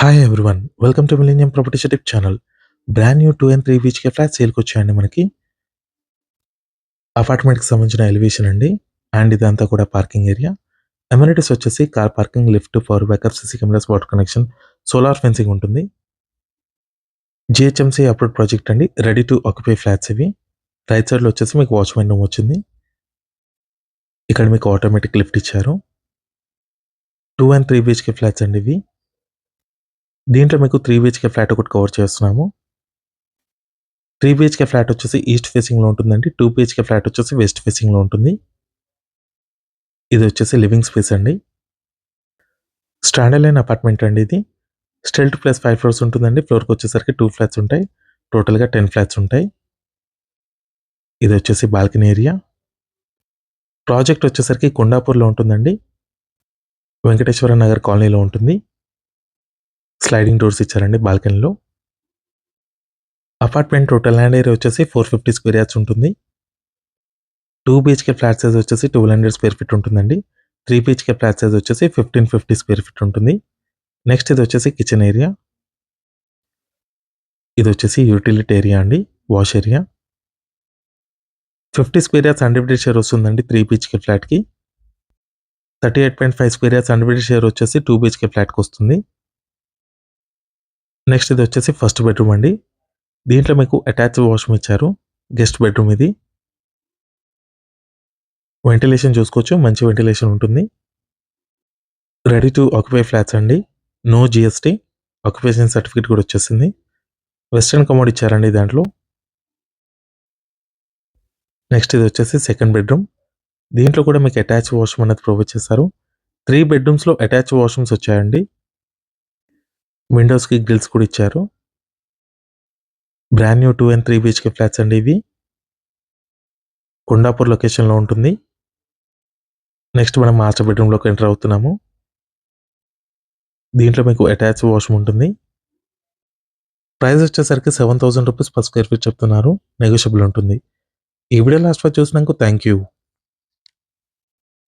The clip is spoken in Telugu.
Hi everyone. Welcome to millennium properties YouTube channel. Brand new 2 and 3 BHK flats సేల్‌కొచ్చాయండి మనకి. అపార్ట్మెంట్‌కి సంబంధించిన ఎలివేషన్ అండి. అండ్ ఇదంతా కూడా పార్కింగ్ ఏరియా. అమ్యూనిటీస్ వచ్చేసి car parking, lift, power backup, CC cameras, water connection, solar fencing ఉంటుంది. జీహెచ్ఎంసీ అప్రూవ్డ్ ప్రాజెక్ట్ అండి. రెడీ టు ఆక్యుపై ఫ్లాట్స్ ఇవి. రైట్ సైడ్‌లో వచ్చేసి మీకు వాచ్‌మెన్ రూమ్ వచ్చింది. ఇక్కడ మీకు ఆటోమేటిక్ లిఫ్ట్ ఇచ్చారు. 2 అండ్ 3 బీహెచ్‌కే ఫ్లాట్స్ అండి ఇవి. దీంట్లో మీకు 3 బీహెచ్‌కే ఫ్లాట్ ఒకటి కవర్ చేస్తున్నాము. 3 బీహెచ్‌కే ఫ్లాట్ వచ్చేసి ఈస్ట్ ఫేసింగ్‌లో ఉంటుందండి. 2 బీహెచ్‌కే ఫ్లాట్ వచ్చేసి వెస్ట్ ఫేసింగ్‌లో ఉంటుంది. ఇది వచ్చేసి లివింగ్ స్పేస్ అండి. స్టాండర్డ్ లైన్ అపార్ట్మెంట్ అండి ఇది. స్టిల్ట్ ప్లస్ 5 ఫ్లోర్స్ ఉంటుందండి. ఫ్లోర్‌కి వచ్చేసరికి 2 ఫ్లాట్స్ ఉంటాయి. టోటల్‌గా 10 ఫ్లాట్స్ ఉంటాయి. ఇది వచ్చేసి బాల్కనీ ఏరియా. ప్రాజెక్ట్ వచ్చేసరికి కొండాపూర్‌లో ఉంటుందండి. వెంకటేశ్వర నగర్ కాలనీలో ఉంటుంది. స్లైడింగ్ డోర్స్ ఇచ్చారండి బాల్కనీలో. అపార్ట్మెంట్ టోటల్ ల్యాండ్ ఏరియా వచ్చేసి 450 స్క్వేర్ యార్డ్స్ ఉంటుంది. 2 బీహెచ్‌కే ఫ్లాట్ సైజ్ వచ్చేసి 1200 స్క్వేర్ ఫీట్ ఉంటుందండి. 3 బీహెచ్‌కే ఫ్లాట్ సైజ్ వచ్చేసి 1550 స్క్వేర్ ఫీట్ ఉంటుంది. నెక్స్ట్ ఇది వచ్చేసి కిచెన్ ఏరియా. ఇది వచ్చేసి యూటిలిటీ ఏరియా అండి. Wash area. 50 square yards undivided share వస్తుందండి 3 బీహెచ్‌కే ఫ్లాట్‌కి. 38.5 స్క్వేర్ యార్డ్స్ అన్డివైడెడ్ షేర్ వచ్చేసి 2 బీహెచ్‌కే ఫ్లాట్‌కి వస్తుంది. నెక్స్ట్ ఇది వచ్చేసి ఫస్ట్ బెడ్రూమ్ అండి. దీంట్లో మీకు అటాచ్డ్ వాష్‌రూమ్ ఇచ్చారు. గెస్ట్ బెడ్రూమ్ ఇది. వెంటిలేషన్ చూసుకోవచ్చు. మంచి వెంటిలేషన్ ఉంటుంది. రెడీ టు ఆక్యుపై ఫ్లాట్స్ అండి. No GST. ఆక్యుపేషన్ సర్టిఫికేట్ కూడా వచ్చేసింది. వెస్టర్న్ కమోడ్ ఇచ్చారండి దాంట్లో. నెక్స్ట్ ఇది వచ్చేసి సెకండ్ బెడ్రూమ్. దీంట్లో కూడా మీకు అటాచ్డ్ వాష్‌రూమ్ అనేది ప్రొవైడ్ చేశారు. 3 బెడ్రూమ్స్‌లో అటాచ్డ్ వాష్‌రూమ్స్ వచ్చాయండి. విండోస్‌కి గ్రిల్స్ కూడా ఇచ్చారు. Brand new 2 and 3 BHK flats అండి ఇవి. కొండాపూర్ లొకేషన్‌లో ఉంటుంది. నెక్స్ట్ మనం మాస్టర్ బెడ్రూమ్‌లోకి ఎంటర్ అవుతున్నాము. దీంట్లో మీకు అటాచ్డ్ వాష్‌రూమ్ ఉంటుంది. ప్రైస్ వచ్చేసరికి రూ. 7,000 పర్ స్క్వేర్ ఫీట్ చెప్తున్నారు. నెగోషియబుల్ ఉంటుంది. ఈ వీడియో లాస్ట్ వరకు చూసినందుకు థాంక్ యూ.